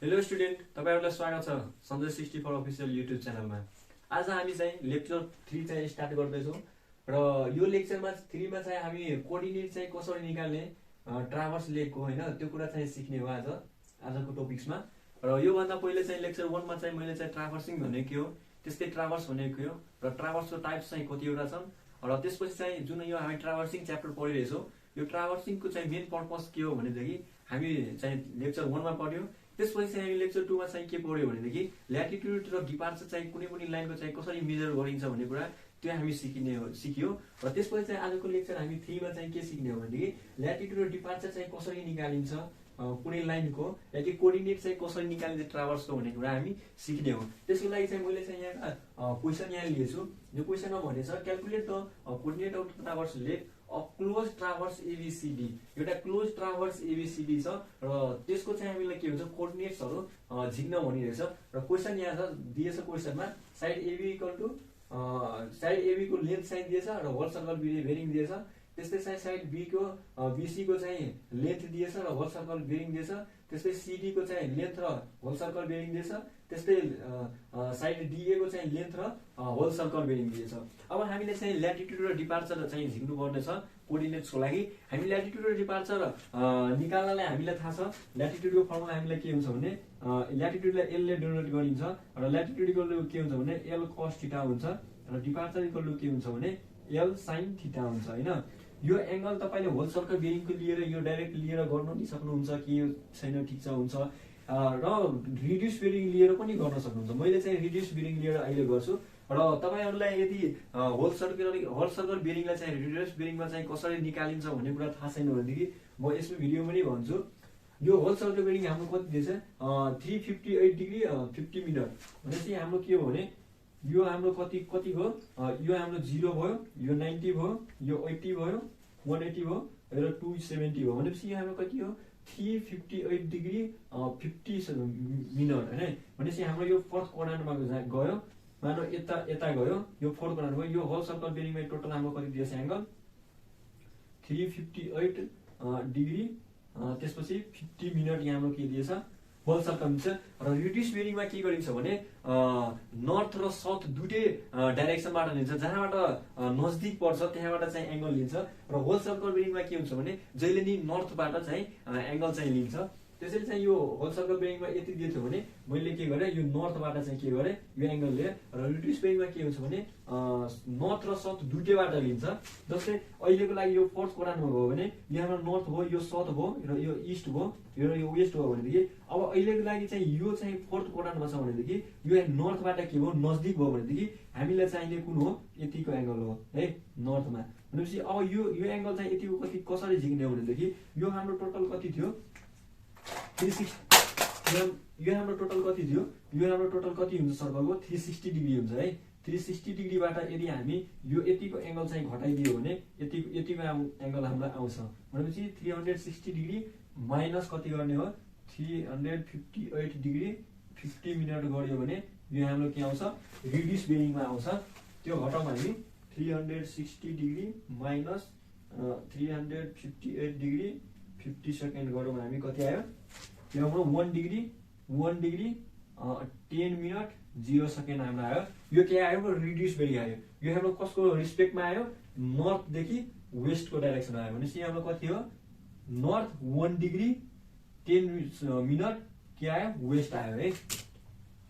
Hello student, तपाईहरुलाई स्वागत छ सन्जय 64 अफिसियल युट्युब च्यानलमा। आज हामी चाहिँ लेक्चर 3 चाहिँ स्टार्ट गर्दैछौँ र यो लेक्चरमा 3 मा चाहिँ हामी कोर्डिनेट चाहिँ कसरी निकाल्ने ट्राभर्स लेकको हैन त्यो कुरा चाहिँ सिक्ने हो आजको टपिक्समा। र यो भन्दा पहिले चाहिँ लेक्चर 1 मा चाहिँ मैले चाहिँ ट्राभर्सिङ भनेको के हो, त्यस्तै ट्राभर्स भनेको के हो र ट्राभर्सको टाइप्स चाहिँ कतिवटा छन् र त्यसपछि चाहिँ जुन यो हामी ट्राभर्सिङ च्याप्टर पढिरहेछौँ यो ट्राभर्सिङको चाहिँ मेन पर्पस के हो भनेदेखि हामी चाहिँ लेक्चर 1 मा पढ्यौं। त्यसपछि चाहिँ हामी लेक्चर 2 मा चाहिँ के पढ्यो भनेदेखि ल्याटिट्युड र डिपार्चर चाहिँ कुनै पनि लाइनको चाहिँ कसरी मेजर गरिन्छ भन्ने कुरा त्यो हामी सिक्यो र त्यसपछि चाहिँ आजको लेक्चर हामी 3 मा चाहिँ के सिक्ने हो भनेदेखि ल्याटिट्युड र डिपार्चर चाहिँ कसरी निकालिन्छ कुनै लाइनको या कि कोर्डिनेट चाहिँ कसरी निकालिन्छ ट्राभर्सको भन्ने कुरा हामी सिक्ने हो। त्यसको लागि चाहिँ मैले चाहिँ यहाँ क्वेशन यहाँ लिएछु। यो क्वेशनमा भनेछ calculate the coordinate of traverse like a close traverse ABCD. एउटा क्लोज ट्राभर्स एबीसीडी छ र त्यसको चाहिँ हामीलाई के हुन्छ कोर्डिनेट्सहरु झिक्न भनिरहेछ र क्वेशन यहाँ छ दिएछ। क्वेशनमा side AB equal to side AB को लेन्थ चाहिँ दिएछ र होल सर्कल बेरिङ दिएछ। त्यस्तै चाहिँ साइड बी को बीसी को चाहिँ लेन्थ दिएछ र होल सर्कल बेरिङ दिएछ। त्यस्तै सीडी को चाहिँ लेन्थ र होल सर्कल बेरिङ दिएछ। त्यस्तै साइड डीए को चाहिँ लेन्थ र होल सर्कल बेरिङ दिएछ। अब हामीले चाहिँ ल्याटिट्युड र डिपार्चर चाहिँ झिक्नु पर्ने छ कोर्डिनेट्सको लागि। हामी ल्याटिट्युड र डिपार्चर निकाल्नलाई हामीलाई थाहा छ ल्याटिट्युडको फर्मुला हामीलाई के हुन्छ भने ल्याटिट्युडलाई एल ले डिनोट गरिन्छ र ल्याटिट्युड इक्वल टु के हुन्छ भने एल cos थीटा हुन्छ र डिपार्चर इक्वल टु के हुन्छ भने एल sin थीटा हुन्छ हैन। यो एंगल तपाईले होल सर्कल बेरिङको लिएर यो डाइरेक्ट लिएर गर्न नि सक्नुहुन्छ कि यो छैन ठिक छ हुन्छ र रिड्युस बेरिङ लिएर पनि गर्न सक्नुहुन्छ। मैले चाहिँ रिड्युस बेरिङ लिएर अहिले गर्छु र तपाईहरुलाई यदि होल सर्कल बेरिङलाई चाहिँ रिड्युस बेरिङमा चाहिँ कसरी निकालिन्छ भन्ने कुरा थाहा छैन भनेदेखि म यसको भिडियोमा पनि भन्छु। यो होल सर्कल बेरिङ हाम्रो कति दिएछ 358 डिग्री 50 मिनट भनेपछि हाम्रो के हो भने यो हाम्रो कति भयो यो हाम्रो 0 भयो, यो 90 भयो, यो 80 भयो, 180 भयो र 270 भयो भनेपछि यो हाम्रो कति हो 358 डिग्री 50 मिनट हैन। भनेपछि हाम्रो यो फोर्थ क्वाड्रान्टमा गयो, मानो यता गयो, यो फोर्थ क्वाड्रान्ट भयो। यो होल सर्कल बेरिङमा टोटल हाम्रो कति दिएछ एंगल 358 डिग्री त्यसपछि 50 मिनट यहाँ हाम्रो के दिएछ होल सर्कल हुन्छ। र रिड्युस बेरिङमा के गरिन्छ भने नर्थ र साउथ दुटै डाइरेक्सनबाट लिन्छ, जहाँबाट नजदिक पर्छ त्यहाँबाट चाहिँ एंगल लिन्छ। र होल सर्कल बेरिङमा के हुन्छ भने जहिले नि नर्थबाट चाहिँ एंगल चाहिँ लिन्छ। त्यसैले चाहिँ यो होल सर्कल बेरिङमा यति दिएको थियो भने मैले के गरे यो नर्थबाट चाहिँ के गरे यो एंगल लिए र रिड्युस बेरिङमा के हुन्छ भने नर्थ र साउथ दुटैबाट लिन्छ। जस्तै अहिलेको लागि यो फोर्थ क्वाड्रान्टमा भयो भने यो हाम्रो नर्थ भयो, यो साउथ भयो र यो ईस्ट भयो र यो वेस्ट भयो भनेदेखि अब अहिलेको लागि चाहिँ यो चाहिँ फोर्थ क्वाड्रान्टमा छ भनेदेखि यो नर्थबाट के भयो नजदिक भयो भनेदेखि हामीलाई चाहिने कुन हो यतिको एंगल हो है नर्थमा। भनेपछि अब यो एंगल चाहिँ यतिको कति कसरी झिक्ने हो भनेदेखि यो हाम्रो टोटल कति थियो 360। यो हाम्रो टोटल कति थियो यो हाम्रो टोटल कति हुन्छ सर्कलको 360 डिग्री हुन्छ है। 360 डिग्रीबाट यदि हामी यो यतिको एंगल चाहिँ घटाइदियो भने यतिको एंगल हामीलाई आउँछ। भनेपछि 360 डिग्री माइनस कति गर्ने हो 358 डिग्री 50 मिनट गर्यो भने यो हाम्रो के आउँछ रिड्युस बेरिङमा आउँछ। त्यो घटाउँ हामी 360 डिग्री माइनस 358 डिग्री 50 सेकेन्ड गरौँ हामी कति आयो यो हाम्रो 1 डिग्री 10 मिनट 0 सेकेन्ड हाम्रो आयो। यो के आयो रिड्युस बेरिङ आयो। यो हाम्रो कसको रिस्पेक्टमा आयो नर्थ देखि वेस्ट को डाइरेक्सन आयो। भनेपछि हाम्रो कति हो नर्थ 1 डिग्री 10 मिनट के आयो वेस्ट आयो है।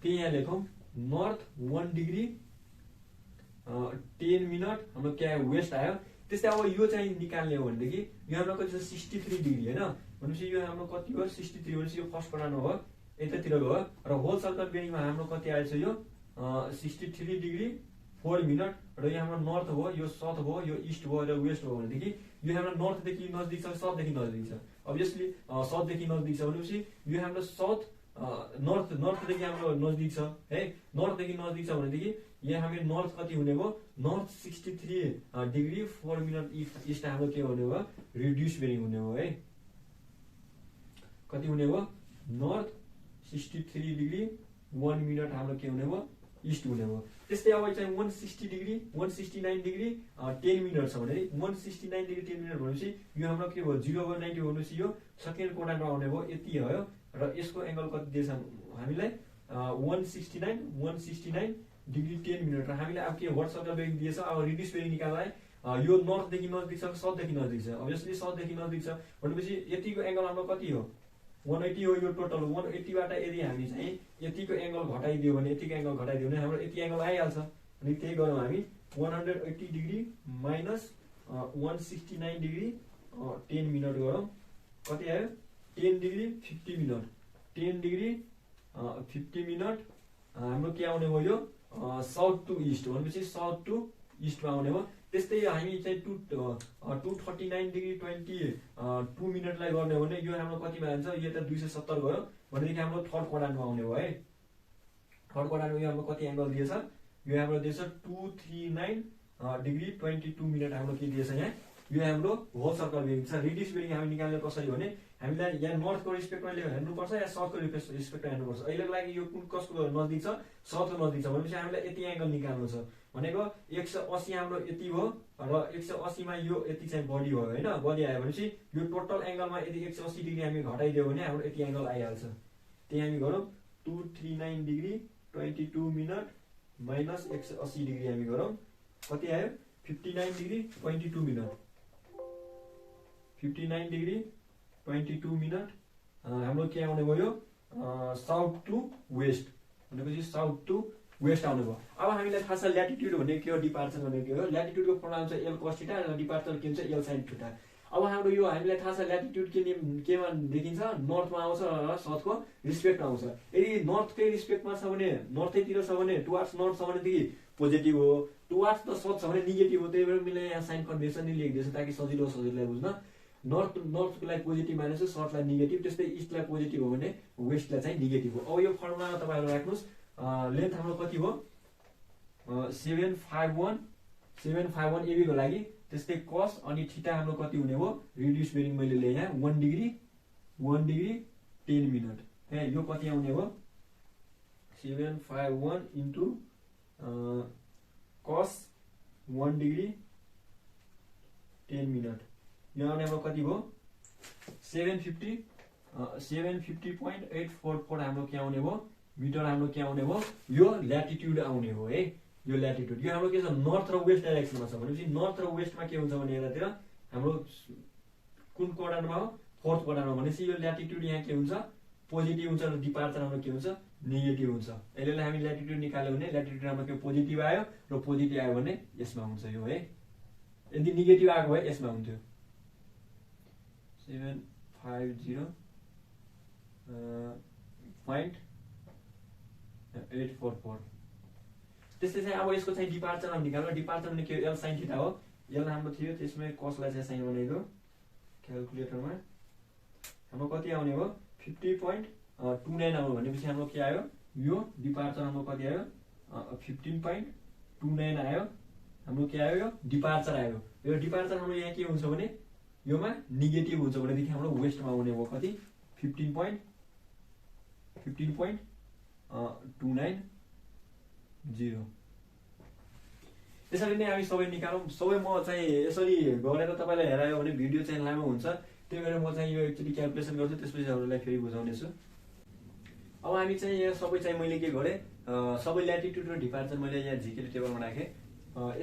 त्यही यहाँ लेखौं नर्थ 1 डिग्री 10 मिनट हाम्रो के आयो वेस्ट आयो। त्यस्तै अब यो चाहिँ निकाल्ने हो भनेदेखि यो हाम्रो कति छ 63 डिग्री हैन। भनेपछि यो हाम्रो कति हो 63 भनेपछि यो फर्स्ट क्वाड्रान्ट हो यतातिर गयो र होल सर्कल बेरिङमा हाम्रो कति आएछ यो 63 डिग्री 4 मिनट र यो हाम्रो नर्थ हो, यो साउथ हो, यो ईस्ट हो र वेस्ट हो भनेदेखि यो हाम्रो नर्थ देखि नजदिक छ, साउथ देखि नजदिक छ। अभियसली साउथ देखि नजदिक छ भनेपछि यो हाम्रो साउथ नर्थ देखि हाम्रो नजदिक छ है। नर्थ देखि नजदिक छ भनेदेखि यहाँ हामी नर्थ कति हुने भयो नर्थ 63 डिग्री 4 मिनट ईस्ट हाम्रो के हुने भयो रिड्युस बेरिङ हुने भयो है। कति हुने भयो नर्थ 63 डिग्री 1 मिनट हाम्रो के हुने भयो ईस्ट हुने भयो। त्यस्तै अब चाहिँ 160 डिग्री 169 डिग्री 10 मिनट छ भने 169 डिग्री 10 मिनट भनेपछि यो हाम्रो के भयो 0 भयो 90 भनेपछि यो सेकेन्ड क्वाड्रान्टमा आउने भयो यति भयो र यसको एङ्गल कति दिएछ हामीलाई 169 डिग्री 10 मिनट। र हामीलाई अब के वर्ड सर्कल बेरिङ दिएछ। अब रिड्युस बेरिङ निकाल्दा यो नर्थदेखि नजिक छ साउथदेखि नजिक छ। अभियसली साउथदेखि नजिक छ भनेपछि यतिको एङ्गल हाम्रो कति हो 180 हो। यो टोटल 180 बाट यदि हामी चाहिँ यतिको एङ्गल घटाइदियो भने हाम्रो यति एङ्गल आइहाल्छ। अनि त्यही गरौँ हामी 180 डिग्री माइनस 169 डिग्री 10 मिनट गरौँ। कति आयो 10 डिग्री 50 मिनट 10 डिग्री 50 मिनट हाम्रो के आउने भयो यो साउथ टु इस्ट भनेपछि साउथ टु इस्टमा आउने भयो। त्यस्तै हामी चाहिँ 239 डिग्री 22 मिनटलाई गर्ने हो भने यो हाम्रो कतिमा जान्छ यो त 270 गयो भनेदेखि हाम्रो थर्ड क्वाड्रान्टमा आउने भयो है। थर्ड क्वाड्रान्टमा यो हाम्रो कति एङ्गल दिएछ यो हाम्रो दिएछ 239 डिग्री 22 मिनट हाम्रो के दिएछ यहाँ यो हाम्रो होल सर्कल बेरिङ छ। रिड्युस बेरिङ हामी निकाल्ने कसरी भने हामीलाई यहाँ नर्थको रिस्पेक्टमा हेर्नुपर्छ या साउथको रिस्पेक्टमा हेर्नुपर्छ। अहिलेको लागि यो कुन कसको नजिक छ साउथको नजिक छ भनेपछि हामीलाई यति एङ्गल निकाल्नु छ भनेको 180 हाम्रो यति हो र 180 मा यो यति चाहिँ बढी भयो हैन बढी आयो भनेपछि यो टोटल एङ्गलमा यदि 180 डिग्री हामी घटाइदियो भने हाम्रो यति एङ्गल आइहाल्छ। त्यही हामी गरौँ 239 डिग्री 22 मिनट माइनस 180 डिग्री हामी गरौँ कति आयो 59 डिग्री 22 मिनट 59 डिग्री 22 मिनट हाम्रो के आउने भयो साउथ टु वेस्ट भनेपछि साउथ टु वेस्ट आउने भयो। अब हामीलाई थाहा छ ल्याटिट्युड भनेको के हो डिपार्चर भनेको के हो। ल्याटिट्युडको फर्मुला हुन्छ L cos थीटा र डिपार्चर के हुन्छ L sin थीटा। अब हाम्रो यो हामीलाई थाहा छ ल्याटिट्युड केमा देखिन्छ नर्थमा आउँछ र साउथको रिस्पेक्टमा आउँछ। यदि नर्थकै रिस्पेक्टमा छ भने नर्थैतिर छ भने टुवार्ड्स नर्थ छ भनेदेखि पोजिटिभ हो टुवार्ड्स द साउथ छ भने नेगेटिभ हो। त्यही भएर मैले यहाँ साइन कन्भेन्सन नि लेखिदिएछु ताकि सजिलोलाई बुझ्न। नर्थको लागि पोजिटिभ मानेछु साउथलाई नेगेटिभ त्यस्तै इस्टलाई पोजिटिभ हो भने वेस्टलाई चाहिँ नेगेटिभ हो। अब यो फर्मुला तपाईँहरू राख्नुहोस् लेन्थ हाम्रो कति हो 751 एबी को लागि त्यस्तै कस अनि थीटा हाम्रो कति हुने हो रिड्युस बेरिङ मैले ल्याएँ यहाँ 1 डिग्री 10 मिनट है यो कति आउने हो 751 इन्टु कस 1 डिग्री 10 मिनट यो आउने हाम्रो कति भयो 750.844 हाम्रो के आउने भयो मिटर हाम्रो के आउने भयो यो ल्याटिट्युड आउने हो है। यो ल्याटिट्युड यो हाम्रो के छ नर्थ र वेस्ट डाइरेक्सनमा छ भनेपछि नर्थ र वेस्टमा के हुन्छ भने यतातिर हाम्रो कुन क्वाड्रान्टमा हो फोर्थ क्वाड्रान्टमा भनेपछि यो ल्याटिट्युड यहाँ के हुन्छ पोजिटिभ हुन्छ र डिपार्चर हाम्रो के हुन्छ नेगेटिभ हुन्छ। यसले हामी ल्याटिट्युड निकाल्यो भने ल्याटिट्युड हाम्रो के पोजिटिभ आयो र पोजिटिभ आयो भने यसमा हुन्छ यो है। यदि नेगेटिभ आएको भए यसमा हुन्थ्यो 750.844 त्यस्तै चाहिँ अब यसको चाहिँ डिपार्चरमा निकाल्नु डिपार्चर भने के L sin थीटा हो। L हाम्रो थियो त्यसमै कसलाई चाहिँ साइन बनाइदियो क्याल्कुलेटरमा हाम्रो कति आउने हो 50.29 आउनु भनेपछि हाम्रो के आयो यो डिपार्चर हाम्रो कति आयो 15.29 आयो हाम्रो के आयो यो डिपार्चर आयो। यो डिपार्चर हाम्रो यहाँ के हुन्छ भने योमा नेगेटिभ हुन्छ भनेदेखि हाम्रो वेस्टमा आउने हो कति 15.29 त्यसरी नै हामी सबै निकालौँ। सबै म चाहिँ यसरी गरेर तपाईँलाई हेरायो भने भिडियो चाहिँ लामो हुन्छ त्यही भएर म चाहिँ यो एकचोटि क्याल्कुलेसन गर्छु त्यसपछि अरूलाई फेरि बुझाउनेछु। अब हामी चाहिँ यहाँ सबै चाहिँ मैले के गरेँ सबै ल्याटिट्युड र डिपार्चर मैले यहाँ झिकेर टेबलमा राखेँ।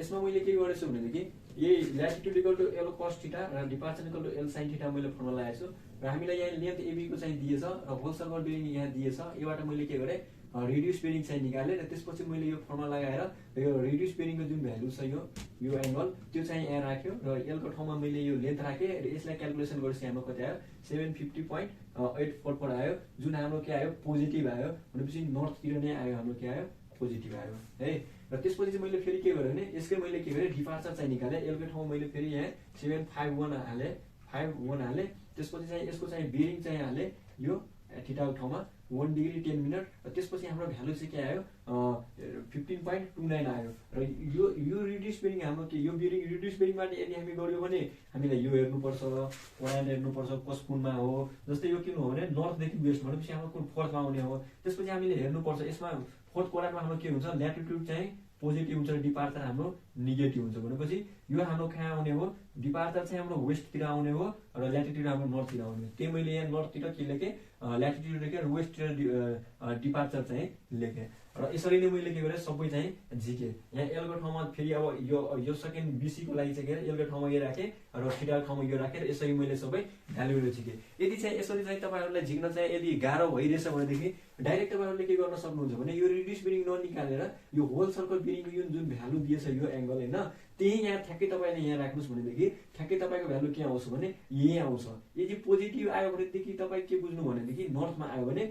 यसमा मैले के गरेछु भनेदेखि यही latitude equal to L cos theta र departure equal to L sin theta मैले फर्मुला लगाएको छु र हामीलाई यहाँ लेन्थ एबी को चाहिँ दिएछ र होल सर्कल बेरिङ यहाँ दिएछ। योबाट मैले के गरेँ रिड्युस बेरिङ चाहिँ निकालेँ र त्यसपछि मैले यो फर्मुला लगाएर यो रिड्युस बेरिङको जुन भ्यालु छ यो एङ्गल त्यो चाहिँ यहाँ राख्यो र L को ठाउँमा मैले यो लेन्थ राखेँ र यसलाई क्याल्कुलेसन गरेपछि हाम्रो कति आयो 750.844 आयो जुन हाम्रो के आयो पोजिटिभ आयो भनेपछि नर्थतिर नै आयो हाम्रो के आयो पोजिटिभ आयो है। र त्यसपछि चाहिँ मैले फेरि के गरेँ भने यसकै मैले के गरेँ डिपार्चर चाहिँ निकालेँ L को ठाउँमा मैले फेरि यहाँ 751 हालेँ त्यसपछि चाहिँ यसको चाहिँ बेरिङ चाहिँ हालेँ यो थीटाको ठाउँमा 1 डिग्री 10 मिनट र त्यसपछि हाम्रो भ्यालु चाहिँ के आयो 15.29 आयो र यो रिड्युस बेरिङ हाम्रो के यो बेरिङ रिड्युस बेरिङबाट यदि हामी गर्यो भने हामीलाई यो हेर्नुपर्छ क्वाड्रान्ट हेर्नुपर्छ कस कुनमा हो जस्तै यो किन हो भने नर्थदेखि वेस्ट भनेपछि हाम्रो कुन फोर्थमा आउने हो त्यसपछि हामीले हेर्नुपर्छ यसमा फोर्थ क्वाड्रान्टमा हाम्रो के हुन्छ ल्याटिट्युड चाहिँ पोजिटिभ हुन्छ र डिपार्चर हाम्रो नेगेटिभ हुन्छ भनेपछि यो हाम्रो कहाँ आउने हो, डिपार्चर चाहिँ हाम्रो वेस्टतिर आउने हो र ल्याटिट्युड हाम्रो नर्थतिर आउने हो। त्यही मैले यहाँ नर्थतिर के लेखेँ, ल्याटिट्युड लेखेँ र वेस्टतिर डिपार्चर चाहिँ लेखेँ। र यसरी नै मैले के गरेँ, सबै चाहिँ झिकेँ। यहाँ एलको ठाउँमा फेरि अब यो सेकेन्ड बीसीको लागि चाहिँ के अरे एलको ठाउँमा यो राखेँ र थीटाको ठाउँमा यो राखेँ र यसरी मैले सबै भ्यालुहरू झिकेँ। यदि चाहिँ यसरी चाहिँ तपाईँहरूलाई झिक्न चाहिँ यदि गाह्रो भइरहेछ भनेदेखि डाइरेक्ट तपाईँहरूले के गर्न सक्नुहुन्छ भने यो रिड्युस बिनिङ ननिकालेर यो होल सर्कल बिनिङको यो जुन भ्यालु दिएछ यो एङ्गल होइन, त्यही यहाँ ठ्याक्कै तपाईँले यहाँ राख्नुहोस् भनेदेखि ठ्याक्कै तपाईँको भ्यालु के आउँछ भने यही आउँछ। यदि पोजिटिभ आयो भनेदेखि तपाईँ के बुझ्नु भनेदेखि नर्थमा आयो भने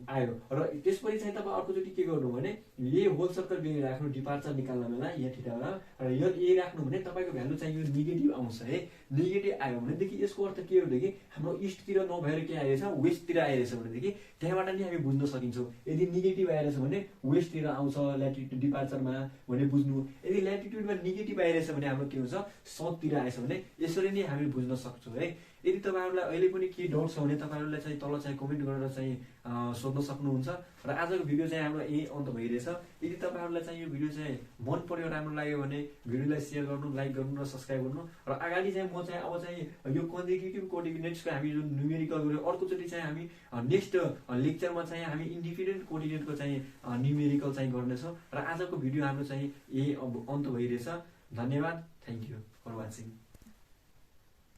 आयो। र त्यसपछि चाहिँ तपाईँ अर्कोचोटि के गर्नु भने यही होल सर्कल बिनिङ राख्नु डिपार्चर निकाल्न बेला यहाँ थीटामा, र यो यही राख्नु भने तपाईँको भ्यालु चाहिँ यो नेगेटिभ आउँछ है। नेगेटिभ आयो भनेदेखि यसको अर्थ के हो भनेदेखि हाम्रो इस्टतिर नभएर के आइरहेछ, वेस्टतिर आइरहेछ भनेदेखि त्यहाँबाट नि हामी बुझ्न सकिन्छौँ। यदि नेगेटिभ आइरहेछ भने वेस्टतिर आउँछ ल्याटिट्युड डिपार्चरमा भने बुझ्नु, यदि ल्याटिट्युडमा नेगेटिभ आइरहेछ भने हाम्रो के हुन्छ, साउथतिर आएछ भने यसरी नै हामी बुझ्न सक्छौँ है। यदि तपाईँहरूलाई अहिले पनि के डाउट छ भने तपाईँहरूले चाहिँ तल चाहिँ कमेन्ट गरेर चाहिँ सोध्न सक्नुहुन्छ। र आजको भिडियो चाहिँ हाम्रो यही अन्त भइरहेछ। यदि तपाईँहरूलाई चाहिँ यो भिडियो चाहिँ मन पर्यो, राम्रो लाग्यो भने भिडियोलाई सेयर गर्नु, लाइक गर्नु र सब्सक्राइब गर्नु। र अगाडि चाहिँ म चाहिँ अब चाहिँ यो कन्जिक्युटिभ कोअर्डिनेट्सको हामी जुन न्युमेरिकल गऱ्यो, अर्कोचोटि चाहिँ हामी नेक्स्ट लेक्चरमा चाहिँ हामी इन्डिपेन्डेन्ट कोअर्डिनेटको चाहिँ न्युमेरिकल चाहिँ गर्नेछौँ। र आजको भिडियो हाम्रो चाहिँ यही अब अन्त भइरहेछ। धन्यवाद, थ्याङ्क यू फर वाचिङ।